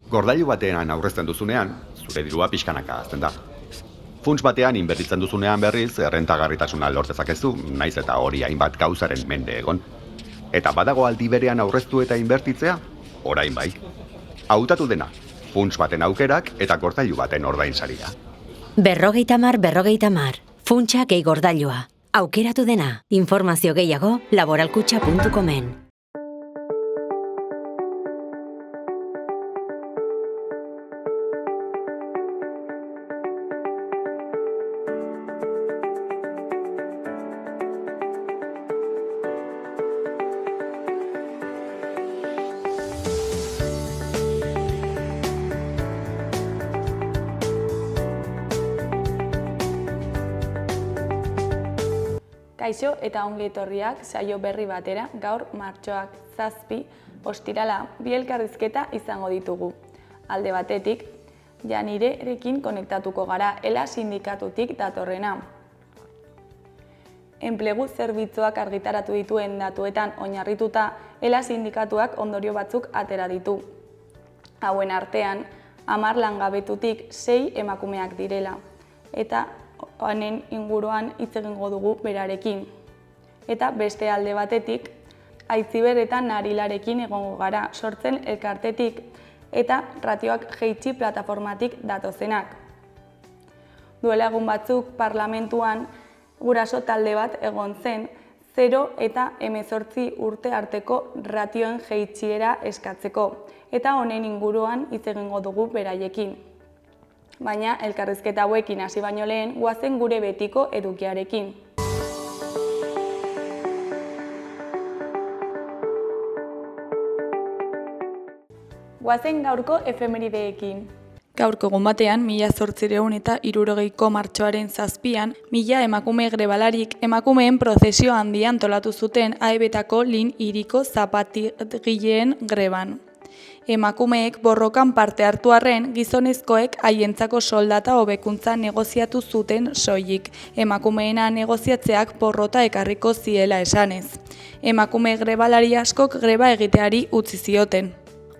Gordailu batean aurrezten duzunean, zure dirua pixkanaka hazten da. Funts batean inbertitzen duzunean berriz, errentagarritasuna lor dezakezu, naiz eta hori hainbat gauzaren mende egon. Eta badago aldi berean aurreztu eta inbertitzea, orain bai. Hautatu dena, funts baten aukerak eta gordailu baten ordainsaria. 50-50, funtsa gehi gordailua. Aukeratu dena, informazio gehiago laboralkutxa.comen. Kaixo eta ongi etorriak saio berri batera gaur martxoak 7 ostirala bi elkarrizketa izango ditugu. Alde batetik, Janirerekin konektatuko gara ELA sindikatutik datorrena. Enplegu zerbitzuak argitaratu dituen datuetan oinarrituta ELA sindikatuak ondorio batzuk atera ditu. Hauen artean, 10 langabetutik 6 emakumeak direla eta honen inguruan hitz egingo dugu berarekin. Eta beste alde batetik, Aitziber eta Narilarekin egongo gara sortzen elkartetik eta ratioak jeitsi plataformatik datozenak. Duela egun batzuk parlamentuan guraso talde bat egon zen 0 eta 18 urte arteko ratioen jeitsiera eskatzeko eta honen inguruan hitz egingo dugu beraiekin. Baina elkarrizketa hauekin hasi baino lehen goazen gure betiko edukiarekin. Goazen gaurko efemerideekin. Gaurko egun batean, 1860 martxoaren 7an, 1000 emakume grebalarik emakumeen prozesio handia antolatu zuten AEB-tako Lin hiriko zapatigileen greban. Emakumeek borrokan parte hartu arren, gizonezkoek haientzako soldata hobekuntza negoziatu zuten soilik. Emakumeena negoziatzeak porrota ekarriko ziela esanez. Emakume grebalari askok greba egiteari utzi zioten.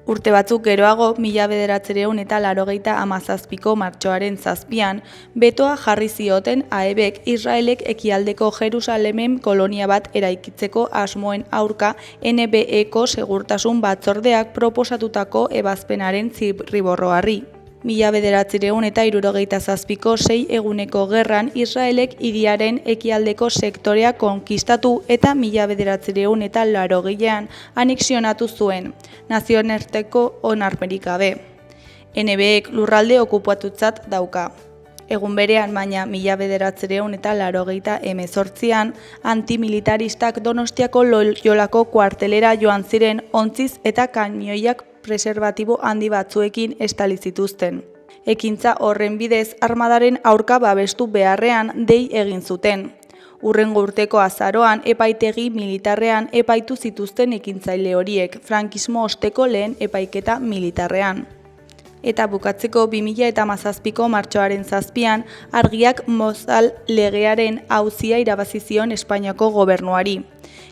Urte batzuk geroago, 1987ko martxoaren 7an, betoa jarri zioten AEBek Israelek ekialdeko Jerusalemen kolonia bat eraikitzeko asmoen aurka NBE-ko segurtasun batzordeak proposatutako ebazpenaren zirriborroari. 1967ko 6 eguneko gerran Israelek hiriaren ekialdeko sektorea konkistatu eta 1980an anexionatu zuen, nazioarteko onarpenik gabe. NBEk lurralde okupatutzat dauka. Egun berean, baina 1988an antimilitaristak Donostiako Loiolako kuartelera joan ziren ontziz eta kamioiak preserbatibo handi batzuekin estali zituzten. Ekintza horren bidez armadaren aurka babestu beharrean dei egin zuten. Hurrengo urteko azaroan epaitegi militarrean epaitu zituzten ekintzaile horiek, frankismo osteko lehen epaiketa militarrean. Eta bukatzeko 2017ko martxoaren 7an argiak Mozal legearen auzia irabazi zion Espainiako gobernuari.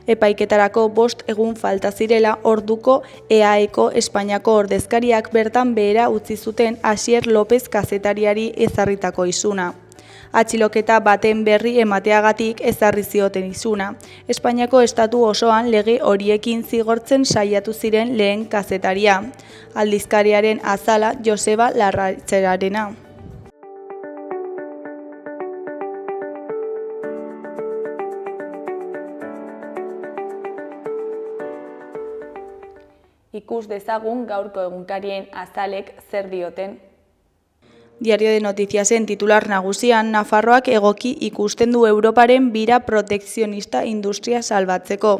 Epaiketarako 5 egun falta zirela orduko EAEko Espainiako ordezkariak bertan behera utzi zuten Asier López kazetariari ezarritako isuna. Atxiloketa baten berri emateagatik ezarri zioten isuna. Espainiako estatu osoan lege horiekin zigortzen saiatu ziren lehen kazetaria. Aldizkariaren azala Joseba Larratzerarena. Ikus dezagun gaurko egunkarien azalek zer dioten. Diario de Noticiasen titular nagusian, Nafarroak egoki ikusten du Europaren bira protekzionista industria salbatzeko.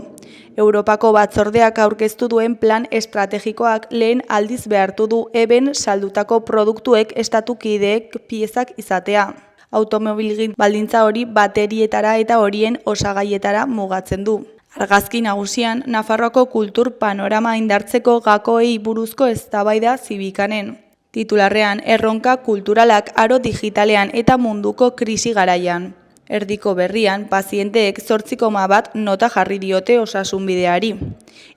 Europako batzordeak aurkeztu duen plan estrategikoak lehen aldiz behartu du eben saldutako produktuek estatukideek piezak izatea. Automobilgin baldintza hori baterietara eta horien osagaietara mugatzen du. Argazki nagusian, Nafarroako kultur panorama indartzeko gakoei buruzko eztabaida zibikanen. Titularrean, erronka kulturalak aro digitalean eta munduko krisi garaian. Erdiko berrian, pazienteek 8,1 nota jarri diote osasunbideari.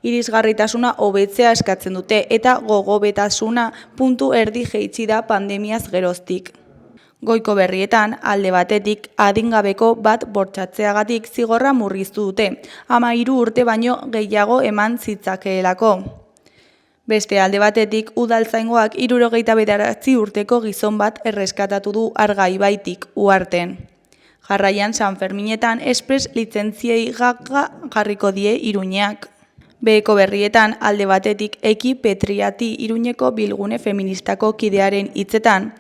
Irisgarritasuna hobetzea eskatzen dute eta gogobetasuna puntu erdi jaitsi da pandemiaz geroztik. Goiko berrietan, alde batetik, adingabeko bat bortxatzeagatik zigorra murriztu dute, 13 urte baino gehiago eman zitzakeelako. Beste alde batetik, udaltzaingoak 79 urteko gizon bat erreskatatu du Argaibaitik, Uharten. Jarraian San Ferminetan espres lizentziei jarriko die Iruñeak. Beheko berrietan alde batetik Eki Petriati Iruñeko bilgune feministako kidearen hitzetan,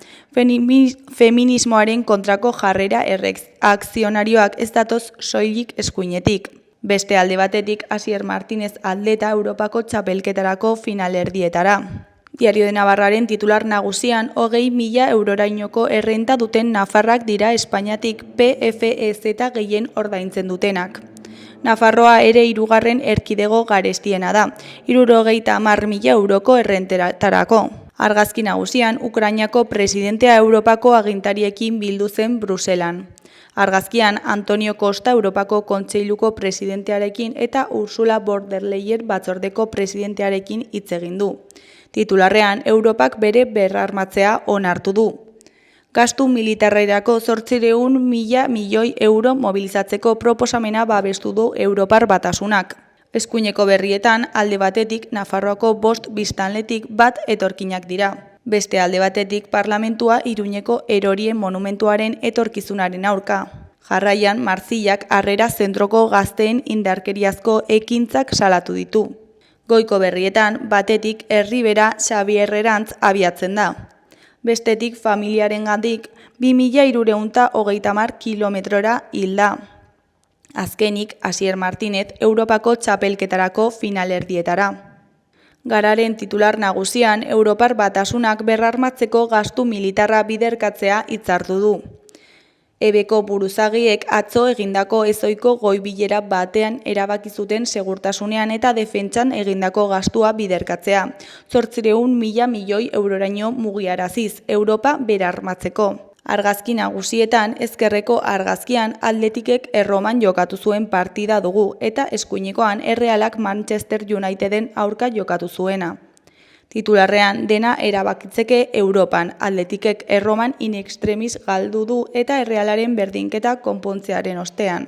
feminismoaren kontrako jarrera akzionarioak ez datoz soilik eskuinetik. Beste alde batetik Asier Martínez atleta Europako txapelketarako finalerdietara. Diario de Navarraren titular nagusian 20.000 eurorainoko errenta duten nafarrak dira Espainiatik PFEZ gehien ordaintzen dutenak. Nafarroa ere 3. erkidego garestiena da, 70.000 euroko errentetarako. Argazki nagusian, Ukrainako presidentea Europako agintariekin bildu zen Bruselan. Argazkian, Antonio Costa Europako Kontseiluko presidentearekin eta Ursula von der Leyen batzordeko presidentearekin hitz egin du. Titularrean, Europak bere berrarmatzea onartu du. Gastu militarrerako 800.000 milioi euro mobilizatzeko proposamena babestu du Europar Batasunak. Eskuineko berrietan, alde batetik, Nafarroako 5 biztanletik bat etorkinak dira. Beste alde batetik, parlamentua Iruñeko erorien monumentuaren etorkizunaren aurka. Jarraian, Marzillak Harrera zentroko gazteen indarkeriazko ekintzak salatu ditu. Goiko berrietan, batetik Erribera Xabierrerantz abiatzen da. Bestetik familiarengatik 2.330 kilometrora hilda. Azkenik, Asier Martínez Europako txapelketarako finalerdietara. Gararen titular nagusian, Europar Batasunak berrarmatzeko gastu militarra biderkatzea hitzartu du. Ebeko buruzagiek atzo egindako ezoiko goi-bilera batean erabaki zuten segurtasunean eta defentsan egindako gastua biderkatzea. 800.000 milioi euroraino mugiaraziz, Europa berarmatzeko. Argazki nagusietan, ezkerreko argazkian Atletikek Erroman jokatu zuen partida dugu eta eskuinekoan Errealak Manchester Uniteden aurka jokatu zuena. Titularrean dena erabakitzeke Europan, Atletikek Erroman in extremis galdu du eta Errealaren berdinketa konpontzearen ostean.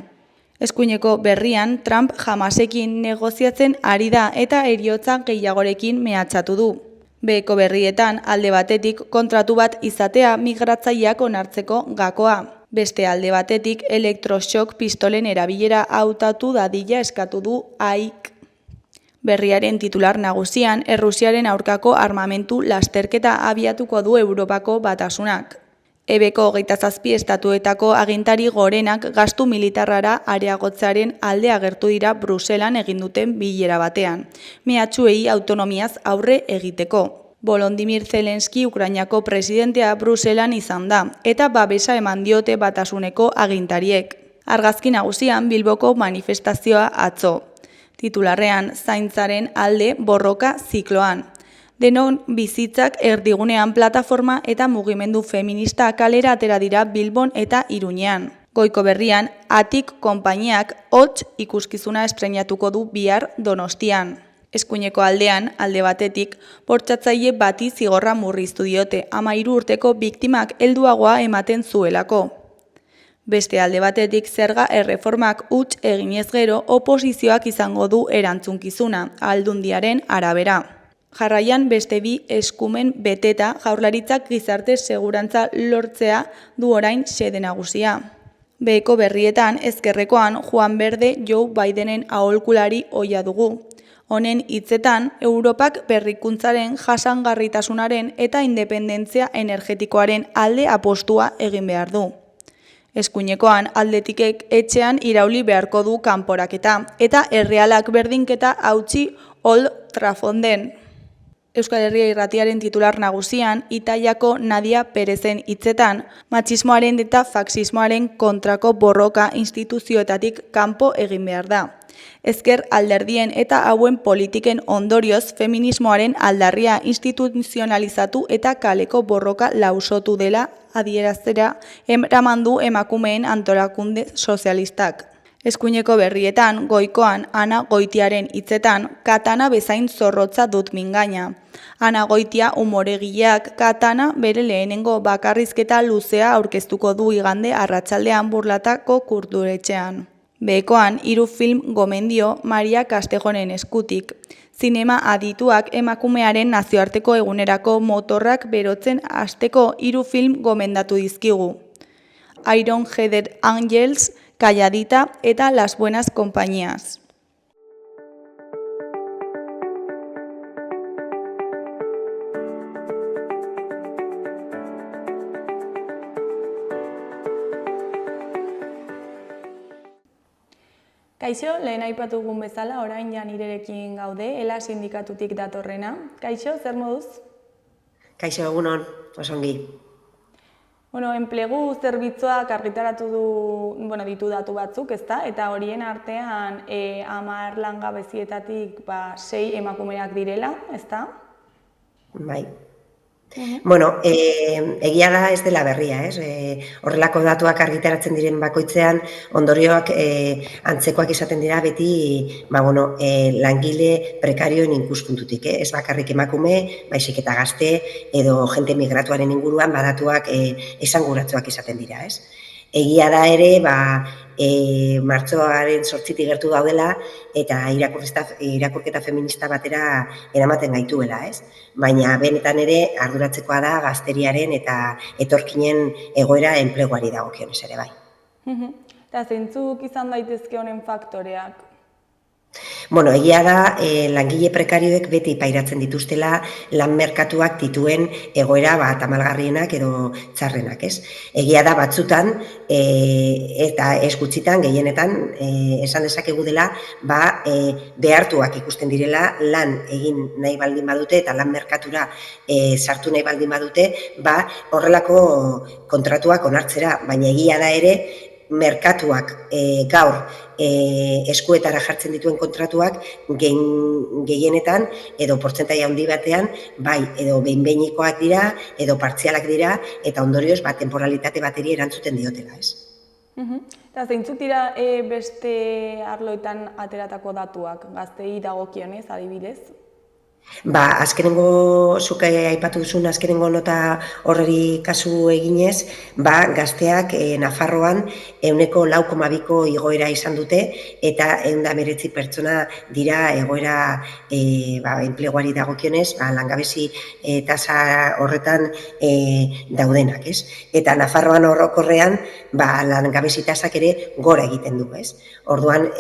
Eskuineko berrian, Trump Hamasekin negoziatzen ari da eta heriotza gehiagorekin mehatxatu du. Beheko berrietan, alde batetik kontratu bat izatea migratzaileak onartzeko gakoa. Beste alde batetik, elektroshock pistolen erabilera hautatu dadila eskatu du AIK. Berriaren titular nagusian, Errusiaren aurkako armamentu lasterketa abiatuko du Europako Batasunak. Ebeko 27 estatuetako agintari gorenak gastu militarrara areagotzearen alde agertu dira Bruselan egin duten bilera batean, mehatxuei autonomiaz aurre egiteko. Volodymyr Zelensky Ukrainako presidentea Bruselan izan da, eta babesa eman diote Batasuneko agintariek. Argazki nagusian Bilboko manifestazioa atzo. Titularrean, zaintzaren alde borroka zikloan. Denon bizitzak erdigunean plataforma eta mugimendu feminista kalera atera dira Bilbon eta Iruñean. Goiko berrian, Atik konpainiak hots ikuskizuna estreinatuko du bihar Donostian. Eskuineko aldean, alde batetik, bortxatzaile bati zigorra murriztu diote, 13 urteko biktimak helduagoa ematen zuelako. Beste alde batetik zerga erreformak huts eginez gero oposizioak izango du erantzunkizuna, Aldundiaren arabera. Jarraian beste bi eskumen beteta Jaurlaritzak gizarte segurantza lortzea du orain xede nagusia. Beheko berrietan ezkerrekoan Juan Berde Joe Bidenen aholkulari ohia dugu. Honen hitzetan, Europak berrikuntzaren jasangarritasunaren eta independentzia energetikoaren alde apostua egin behar du. Eskuinekoan Atletikek etxean irauli beharko du kanporaketa eta Errealak berdinketa hautsi Old Traffolden. Euskal Herria Irratiaren titular nagusian, Italiako Nadia Perezen hitzetan, matxismoaren eta faxismoaren kontrako borroka instituzioetatik kanpo egin behar da. Ezker alderdien eta hauen politiken ondorioz feminismoaren aldarria instituzionalizatu eta kaleko borroka lausotu dela adieraztera eramandu emakumeen antolakunde sozialistak. Eskuineko berrietan, goikoan, Ana Goitiaren hitzetan, katana bezain zorrotza dut mingaina. Ana Goitia umoregileak katana bere lehenengo bakarrizketa luzea aurkeztuko du igande arratsaldean Burlatako kulturetxean. Behekoan, 3 film gomendio Maria Castejonen eskutik. Zinema adituak emakumearen nazioarteko egunerako motorrak berotzen hasteko 3 film gomendatu dizkigu. Iron Headed Angels, Calladita eta Las Buenas Compañías. Kaixo, lehen aipatugun bezala, orain ja nirerekin gaude, ELA sindikatutik datorrena. Kaixo, zer moduz? Kaixo, egunon, osongi. Enplegu zerbitzuak argitaratu ditu datu batzuk, ezta? Eta horien artean 10 langabezietatik 6 emakumeak direla, ezta? Bai. Egia da ez dela berria, ez? Horrelako datuak argitaratzen diren bakoitzean, ondorioak antzekoak izaten dira beti, langile prekarioen ikuspuntutik, ez bakarrik emakume, baizik eta gazte edo jente migratuaren inguruan badatuak esanguratsuak izaten dira, ez? Egia da ere, martxoaren 8 gertu daudela eta irakurketa feminista batera eramaten gaituela, ez? Baina benetan ere arduratzekoa da gazteriaren eta etorkinen egoera enpleguari dagokionez ere bai. Eta zeintzuk izan daitezke honen faktoreak? Egia da langile prekarioek beti pairatzen dituztela lan merkatuak dituen egoera tamalgarrienak edo txarrenak, ez? Egia da batzutan eta ez gutxitan gehienetan esan dezakegu dela behartuak ikusten direla lan egin nahi baldin badute eta lan merkatura sartu nahi baldin badute horrelako kontratuak onartzera, baina egia da ere merkatuak gaur eskuetara jartzen dituen kontratuak gehienetan edo portzentaia handi batean edo behin-behinekoak dira edo partzialak dira eta ondorioz temporalitate bateri erantzuten diotela, ez? Eta zeintzuk dira beste arloetan ateratako datuak, gaztei dagokionez adibidez? Azkenengo, zuk aipatu duzun azkenengo nota horreri kasu eginez, gazteak Nafarroan 4,2ko igoera izan dute eta 119 pertsona dira egoera enpleguari dagokionez, langabezi tasa horretan daudenak, ez? Eta Nafarroan orokorrean langabezi tasak ere gora egiten du, ez? Orduan,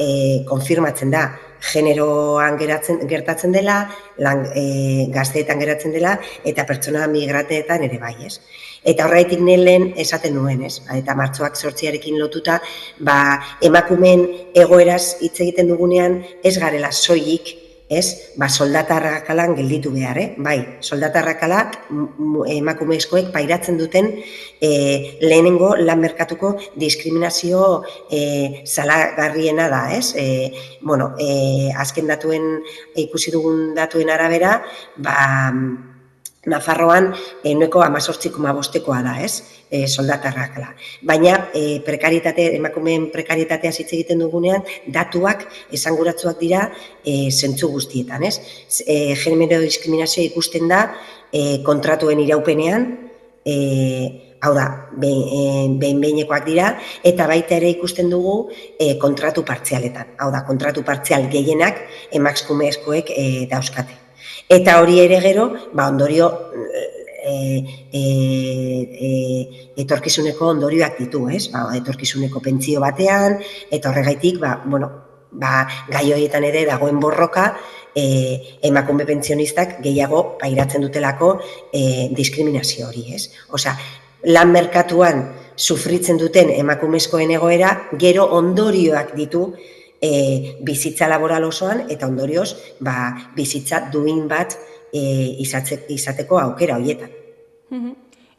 konfirmatzen da, generoan gertatzen dela, gazteetan geratzen dela, eta pertsona migrateetan ere bai, ez? Eta horretik lehen esaten nuen, ez? Eta martxoak 8arekin lotuta, emakumeen egoeraz hitz egiten dugunean ez garela soilik, ez? Soldata arrakalan gelditu behar, bai, soldata arrakalak emakumezkoek pairatzen duten lehenengo lan merkatuko diskriminazio salagarriena da, ez? Azken datuen, ikusi dugun datuen arabera, Nafarroan 18,5koa da, ez? Soldata arrakala. Baina emakumeen prekarietatea hitz egiten dugunean, datuak esanguratsuak dira zentzu guztietan, ez? Genero diskriminazioa ikusten da kontratuen iraupenean, hau da, behin-behinekoak dira, eta baita ere ikusten dugu kontratu partzialetan. Hau da, kontratu partzial gehienak emakumezkoek dauzkate. Eta hori ere gero, ondorio etorkizuneko ondorioak ditu, ez? Etorkizuneko pentsio batean, eta horregaitik, gai horietan ere dagoen borroka, emakume pentsionistak gehiago pairatzen dutelako diskriminazio hori, ez? Osea, lan merkatuan sufritzen duten emakumezkoen egoera, gero ondorioak ditu bizitza laboral osoan, eta ondorioz bizitza duin bat izateko aukera horietan.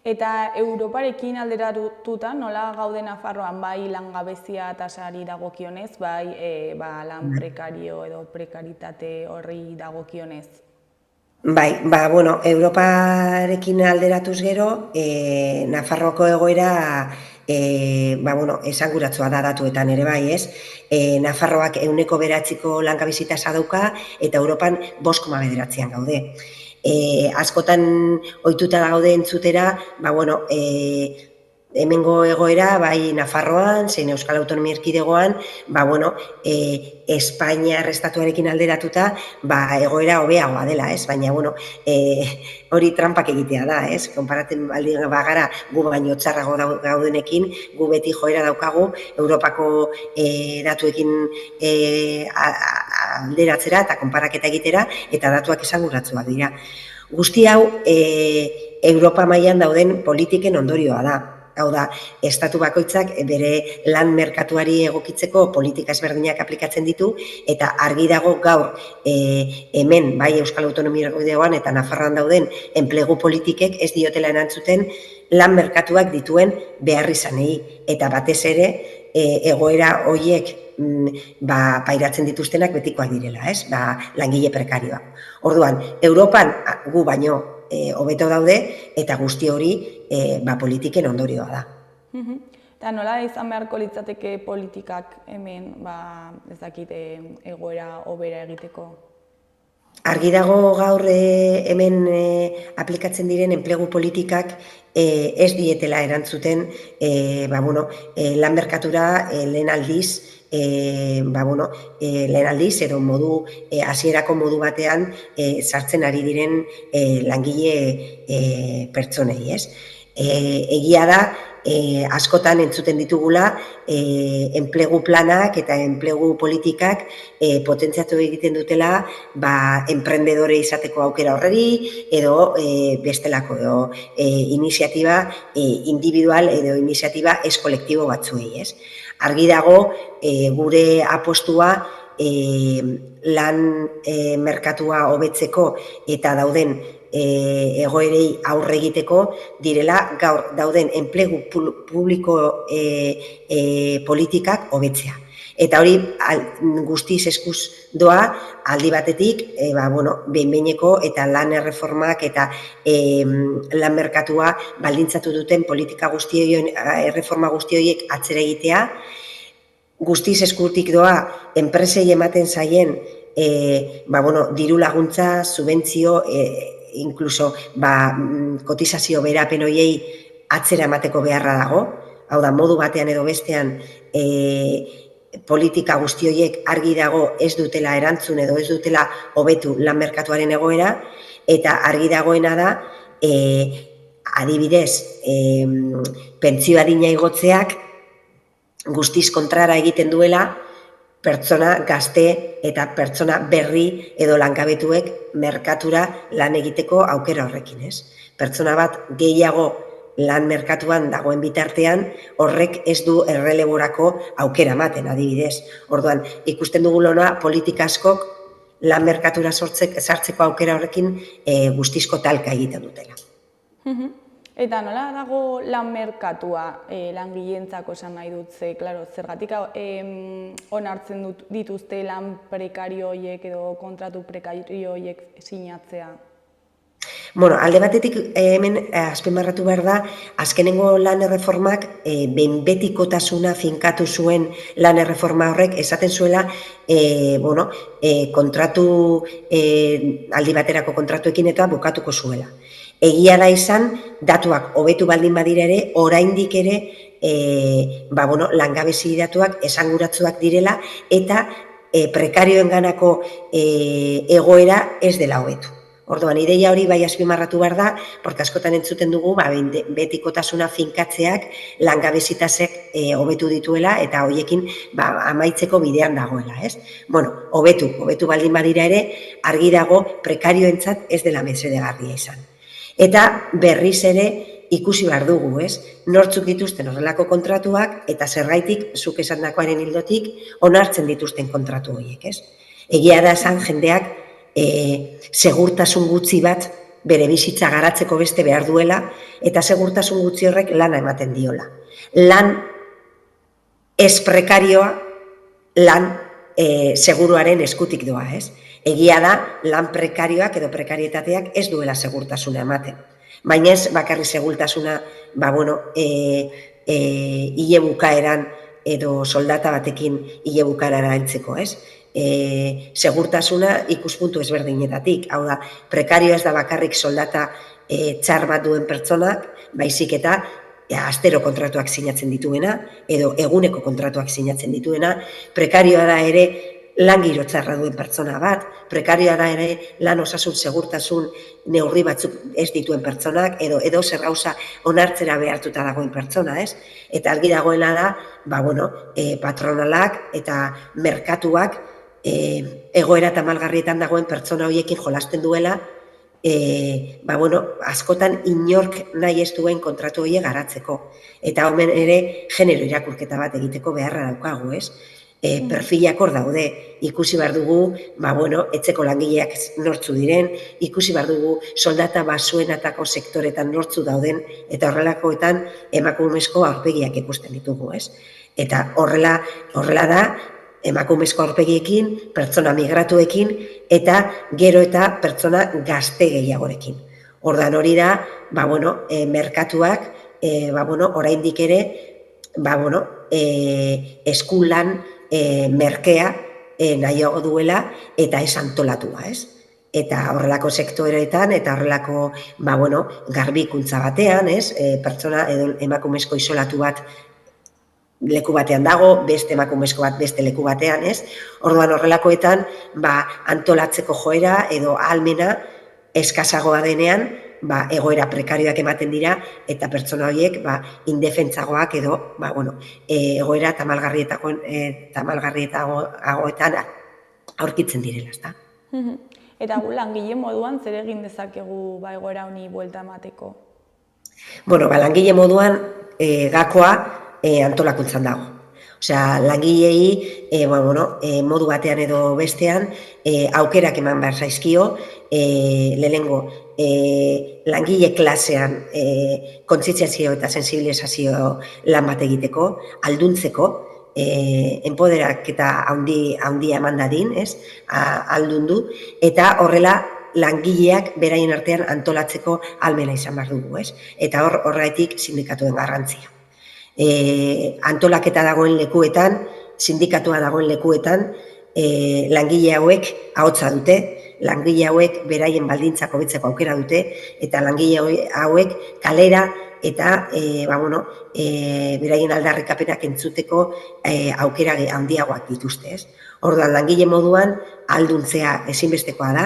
Eta Europarekin alderatuta nola gaude Nafarroan bai langabezia tasari dagokionez, bai lan prekario edo prekaritate horri dagokionez? Bai, Europarekin alderatuz gero, Nafarroako egoera esanguratsua da datuetan ere bai, ez? Nafarroak 9% langabezi tasa dauka eta Europan 5,9 gaude. Askotan ohituta gaude entzutera, hemengo egoera bai Nafarroan, zein Euskal Autonomia Erkidegoan, Espainiar estatuarekin alderatuta, egoera hobeagoa dela, ez? Baina, hori trampak egitea da, ez? Konparatzen baldin bagara gu baino txarrago gaudenekin, gu beti joera daukagu Europako datuekin alderatzera eta konparaketa egitera, eta datuak esanguratsuak dira. Guzti hau, Europa mailan dauden politiken ondorioa da. Hau da, estatu bakoitzak bere lan merkatuari egokitzeko politika ezberdinak aplikatzen ditu, eta argi dago gaur hemen, bai Euskal Autonomia Erkidegoan eta Nafarroan dauden enplegu politikek ez diotela erantzuten lan merkatuak dituen beharrizanei, eta batez ere egoera horiek pairatzen dituztenak betikoak direla, ez? Langile prekarioak. Orduan, Europan gu baino hobeto daude, eta guzti hori politiken ondorioa da. Eta nola izan beharko litzateke politikak hemen, ez dakit, egoera hobera egiteko? Argi dago gaur hemen aplikatzen diren enplegu politikak ez dietela erantzuten lan merkatura lehen aldiz edo modu hasierako modu batean sartzen ari diren langile pertsonei, ez? Egia da, askotan entzuten ditugula enplegu planak eta enplegu politikak potentziatu egiten dutela enprendedore izateko aukera horreri edo bestelako edo iniziatiba individual edo iniziatiba ez kolektibo batzuei, ez? Argi dago gure apostua lan merkatua hobetzeko eta dauden egoerei aurre egiteko direla gaur dauden enplegu publiko politikak hobetzea. Eta hori guztiz eskuz doa aldi batetik behin-behineko eta lan erreformak eta lan merkatua baldintzatu duten politika erreforma guzti horiek atzera egitea, guztiz eskutik doa enpresei ematen zaien diru laguntza, subentzio, inkluso kotizazio berapen horiei atzera emateko beharra dago, hau da, modu batean edo bestean politika guzti horiek argi dago ez dutela erantzun edo ez dutela hobetu lan merkatuaren egoera, eta argi dagoena da, adibidez, pentsio adina igotzeak guztiz kontrara egiten duela pertsona gazte eta pertsona berri edo langabetuek merkatura lan egiteko aukera horrekin, ez? Pertsona bat gehiago lan merkatuan dagoen bitartean, horrek ez du erreleborako aukera ematen, adibidez. Orduan, ikusten dugu lona politika askok lan merkatura sartzeko aukera horrekin guztizko talka egiten dutela. Eta nola dago lan merkatua langileentzako esan nahi dut, zergatik onartzen dituzte lan prekario horiek edo kontratu prekario horiek sinatzea? Alde batetik hemen azpimarratu behar da, azkenengo lan erreformak behin-betikotasuna finkatu zuen lan erreforma horrek esaten zuela kontratu, aldi baterako kontratuekin eta bukatuko zuela. Egia da izan, datuak hobetu baldin badira ere, oraindik ere langabezi datuak esanguratsuak direla eta prekarioenganako egoera ez dela hobetu. Orduan, ideia hori bai azpimarratu behar da, porque askotan entzuten dugu betikotasuna finkatzeak langabezitasek hobetu dituela eta horiekin amaitzeko bidean dagoela, ez? Hobetu baldin badira ere, argi dago prekarioentzat ez dela mesedegarria izan. Eta berriz ere ikusi behar dugu, ez? Nortzuk dituzten horrelako kontratuak eta zergaitik zuk esandakoaren ildotik onartzen dituzten kontratu horiek, ez? Egia da esan jendeak segurtasun gutxi bat bere bizitza garatzeko beste behar duela, eta segurtasun gutxi horrek lana ematen diola. Lan ez prekarioa, lan seguruaren eskutik doa, ez? Egia da, lan prekarioak edo prekarietateak ez duela segurtasuna ematen. Baina ez bakarri segurtasuna, hile bukaeran edo soldata batekin hile bukaerara heltzeko, ez? Segurtasuna ikuspuntu ezberdinetatik, hau da, prekarioa ez da bakarrik soldata txar bat duen pertsonak, baizik eta astero kontratuak sinatzen dituena, edo eguneko kontratuak sinatzen dituena, prekarioa da ere lan giro txarra duen pertsona bat, prekarioa da ere lan osasun segurtasun neurri batzuk ez dituen pertsonak, edo zer gauza onartzera behartuta dagoen pertsona, ez? Eta argi dagoela da, patronalak eta merkatuak egoera tamalgarrietan dagoen pertsona horiekin jolasten duela, askotan inork nahi ez duen kontratu horiek garatzeko. Eta homen ere genero irakurketa bat egiteko beharra daukagu, ez? Perfilak hor daude, ikusi behar dugu, etzeko langileak nortzu diren, ikusi behar dugu soldata basuenatako sektoretan nortzu dauden, eta horrelakoetan emakumezko aurpegiak ikusten ditugu, ez? Eta horrela da, emakumezko aurpegiekin, pertsona migratuekin, eta gero eta pertsona gazte gehiagorekin. Ordan hori da, merkatuak, oraindik ere, eskulan merkea nahiago duela eta ez antolatua, ez? Eta horrelako sektoreetan, eta horrelako, garbikuntza batean, ez? Pertsona edo emakumezko isolatu bat leku batean dago, beste emakumezko bat beste leku batean, ez? Orduan horrelakoetan, antolatzeko joera edo ahalmena eskasagoa denean, egoera prekarioak ematen dira, eta pertsona horiek indefentsagoak edo egoera tamalgarrietagoetan aurkitzen direla, ezta? Eta langile moduan zer egin dezakegu egoera honi buelta emateko? Langile moduan gakoa antolakuntzan dago. Osea, langilei modu batean edo bestean aukerak eman behar zaizkio, lehenengo langile klasean kontzientziazio eta sensibilizazio lan bat egiteko, alduntzeko, enpoderaketa handia eman dadin, aldundu, eta horrela langileak beraien artean antolatzeko ahalmena izan behar dugu, eta horregatik sindikatuen garrantzia. Antolaketa dagoen lekuetan, sindikatua dagoen lekuetan, langile hauek ahotsa dute, langile hauek beraien baldintzak hobetzeko aukera dute, eta langile hauek kalera eta beraien aldarrikapenak entzuteko aukera handiagoak dituzte. Orduan, langile moduan ahalduntzea ezinbestekoa da,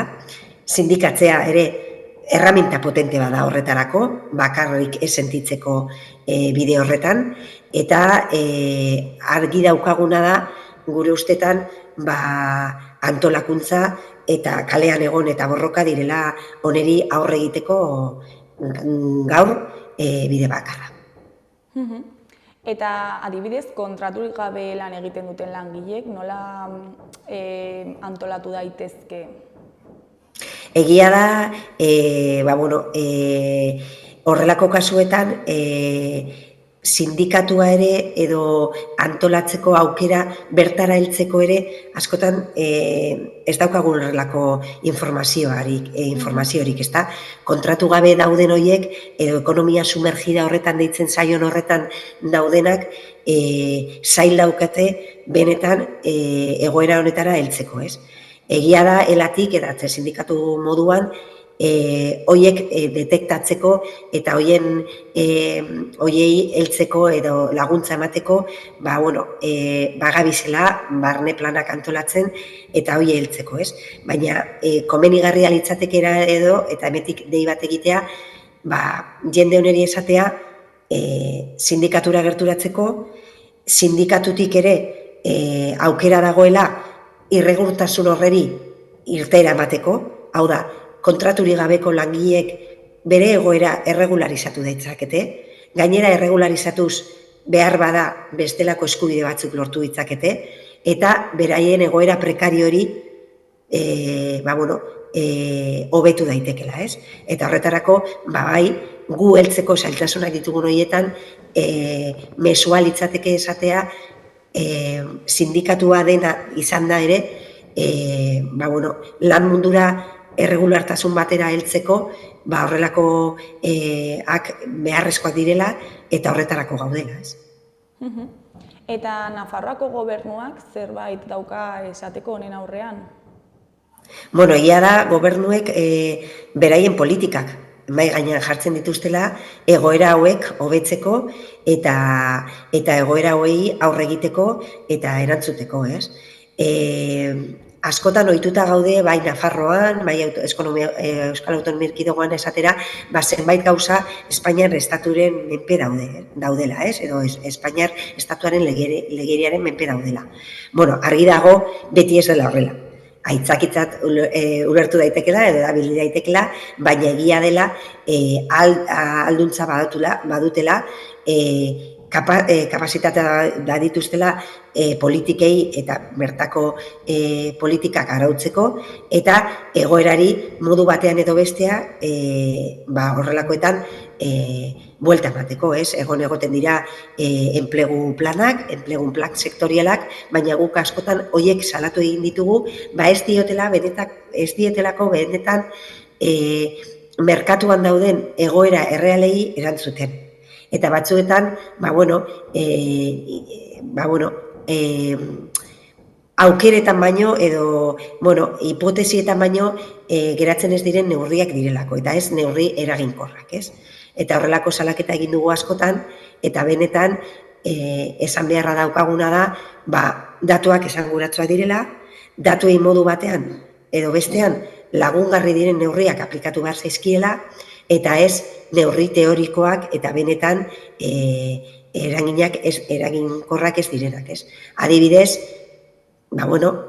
sindikatzea ere erraminta potente bada horretarako, bakarrik ez sentitzeko bide horretan, eta argi daukaguna da, gure ustetan, antolakuntza eta kalean egon eta borroka direla oneri aurre egiteko gaur bide bakarra. Eta adibidez, kontraturik gabe lan egiten duten langileek nola antolatu daitezke? Egia da, horrelako kasuetan, sindikatua ere edo antolatzeko aukera bertara heltzeko ere askotan ez daukagun horrelako informaziorik, ezta? Kontratu gabe dauden horiek edo ekonomia sumergida horretan deitzen zaion horretan daudenak zail daukate benetan egoera honetara heltzeko, ez? Egia da, elatik edatze sindikatu moduan, hoiek detektatzeko eta hoiei heltzeko edo laguntza emateko bagabizela barne planak antolatzen eta hoiei heltzeko, ez? Baina komenigarria litzatekera edo eta hemetik dei bat egitea, jende honeri esatea sindikatura gerturatzeko, sindikatutik ere aukera dagoela irregulartasun horreri irteera emateko, hau da, kontraturik gabeko langileek bere egoera erregularizatu ditzakete, gainera erregularizatuz behar bada bestelako eskubide batzuk lortu ditzakete, eta beraien egoera prekario hori hobetu daitekela, ez? Eta horretarako, bai, gu heltzeko zailtasunak ditugun horietan, mesua litzateke esatea, sindikatua dena izan da ere, lan mundura erregulartasun batera heltzeko, horrelako beharrezkoak direla eta horretarako gaudela, ez? Eta Nafarroako gobernuak zerbait dauka esateko honen aurrean? Egia da gobernuek beraien politikak mahai gainean jartzen dituztela egoera hauek hobetzeko eta egoera hauei aurre egiteko eta erantzuteko, ez? Askotan ohituta gaude, bai Nafarroan, bai Euskal Autonomia Erkidegoan esatera, zenbait gauza Espainiar estatuaren menpe daudela, ez? Edo Espainiar estatuaren legeriaren menpe daudela. Argi dago beti ez dela horrela. Aitzakitzat ulertu daitekela edo erabili daitekela, baina egia dela alduntza badutela, kapazitatea dituztela politikei eta bertako politikak arautzeko eta egoerari modu batean edo bestea horrelakoetan buelta emateko, ez? Egoten dira enplegu planak, enplegu plan sektorialak, baina guk askotan horiek salatu egin ditugu, ez dietelako benetan merkatuan dauden egoera errealei erantzuten. Eta batzuetan, aukeretan baino edo, hipotesietan baino geratzen ez diren neurriak direlako, eta ez neurri eraginkorrak, ez? Eta horrelako salaketa egin dugu askotan, eta benetan esan beharra daukaguna da, datuak esanguratsuak direla, datuei modu batean edo bestean lagungarri diren neurriak aplikatu behar zaizkiela, eta ez neurri teorikoak eta benetan eraginkorrak ez direnak, ez? Adibidez,